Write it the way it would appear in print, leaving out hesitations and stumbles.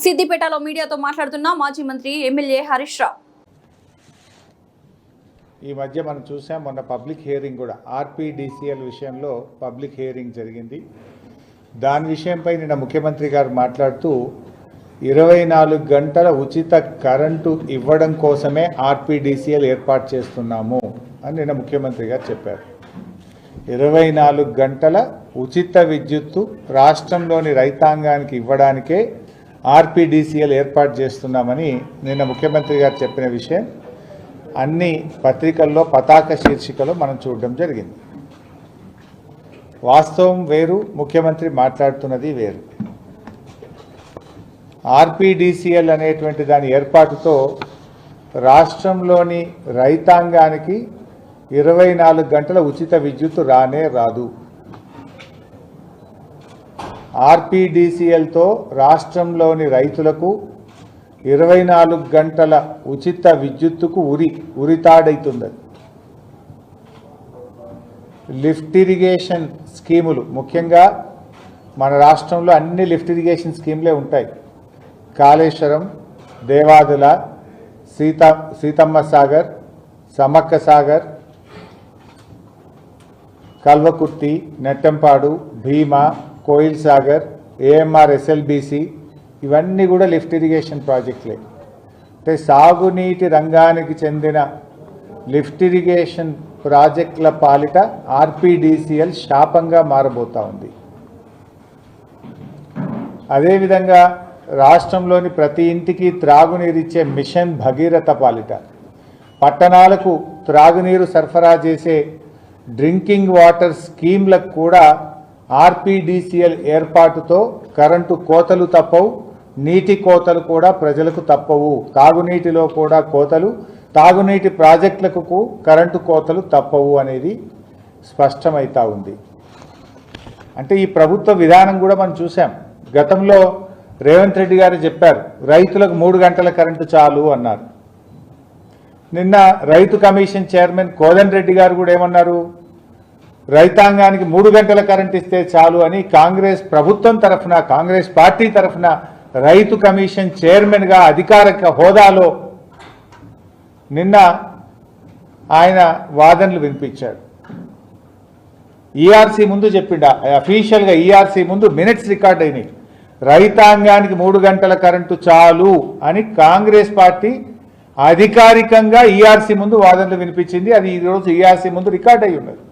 సిద్దిపేటలో మీడియాతో మాట్లాడుతున్న మాజీ మంత్రి ఎమ్మెల్యే హరీష్ రావు. ఈ మధ్య మనం చూసాం, మొన్న పబ్లిక్ హియరింగ్ కూడా ఆర్పీడీసీఎల్ విషయంలో పబ్లిక్ హియరింగ్ జరిగింది. దాని విషయంపై నిన్న ముఖ్యమంత్రి గారు మాట్లాడుతూ 24 గంటల ఉచిత కరెంటు ఇవ్వడం కోసమే ఆర్పీడీసీఎల్ ఏర్పాటు చేస్తున్నాము అని నిన్న ముఖ్యమంత్రి గారు చెప్పారు. 24 గంటల ఉచిత విద్యుత్తు రాష్ట్రంలోని రైతాంగానికి ఇవ్వడానికే ఆర్పీడీసీఎల్ ఏర్పాటు చేస్తున్నామని నిన్న ముఖ్యమంత్రి గారు చెప్పిన విషయం అన్ని పత్రికల్లో పతాక శీర్షికలో మనం చూడడం జరిగింది. వాస్తవం వేరు, ముఖ్యమంత్రి మాట్లాడుతున్నది వేరు. ఆర్పీడీసీఎల్ అనేటువంటి దాని ఏర్పాటుతో రాష్ట్రంలోని రైతాంగానికి 24 గంటల ఉచిత విద్యుత్తు రానే రాదు. ఆర్పీడీసీఎల్తో రాష్ట్రంలోని రైతులకు 24 గంటల ఉచిత విద్యుత్తుకు ఉరితాడైతుంది. లిఫ్ట్ ఇరిగేషన్ స్కీములు, ముఖ్యంగా మన రాష్ట్రంలో అన్ని లిఫ్ట్ ఇరిగేషన్ స్కీములే ఉంటాయి. కాళేశ్వరం, దేవాదుల, సీతమ్మ సాగర్, సమ్మక్క సాగర్, కల్వకుర్తి, నెట్టంపాడు, భీమా, కోయిల్ సాగర్, ఏఎంఆర్ ఎస్ఎల్బీసీ, ఇవన్నీ కూడా లిఫ్ట్ ఇరిగేషన్ ప్రాజెక్టులే. అంటే సాగునీటి రంగానికి చెందిన లిఫ్ట్ ఇరిగేషన్ ప్రాజెక్టుల పాలిట ఆర్పీడీసీఎల్ శాపంగా మారబోతా ఉంది. అదేవిధంగా రాష్ట్రంలోని ప్రతి ఇంటికి త్రాగునీరిచ్చే మిషన్ భగీరథ పాలిట పట్టణాలకు త్రాగునీరు సరఫరా చేసే డ్రింకింగ్ వాటర్ స్కీమ్లకు కూడా ఆర్పీడీసీఎల్ ఏర్పాటుతో కరెంటు కోతలు తప్పవు, నీటి కోతలు కూడా ప్రజలకు తప్పవు. తాగునీటిలో కూడా కోతలు, తాగునీటి ప్రాజెక్టులకు కరెంటు కోతలు తప్పవు అనేది స్పష్టమవుతా ఉంది. అంటే ఈ ప్రభుత్వ విధానం కూడా మనం చూసాం. గతంలో రేవంత్ రెడ్డి గారు చెప్పారు, రైతులకు 3 గంటల కరెంటు చాలు అన్నారు. నిన్న రైతు కమిషన్ చైర్మన్ కోదండ రెడ్డి గారు కూడా ఏమన్నారు, రైతాంగానికి 3 గంటల కరెంట్ ఇస్తే చాలు అని కాంగ్రెస్ ప్రభుత్వం తరఫున, కాంగ్రెస్ పార్టీ తరఫున రైతు కమిషన్ చైర్మన్గా అధికారిక హోదాలో నిన్న ఆయన వాదనలు వినిపించాడు. ఈఆర్సీ ముందు చెప్పిండా, అఫీషియల్గా ఈఆర్సీ ముందు మినిట్స్ రికార్డ్ అయినాయి. రైతాంగానికి 3 గంటల కరెంటు చాలు అని కాంగ్రెస్ పార్టీ అధికారికంగా ఈఆర్సీ ముందు వాదనలు వినిపించింది. అది ఈరోజు ఈఆర్సీ ముందు రికార్డ్ అయి ఉన్నది.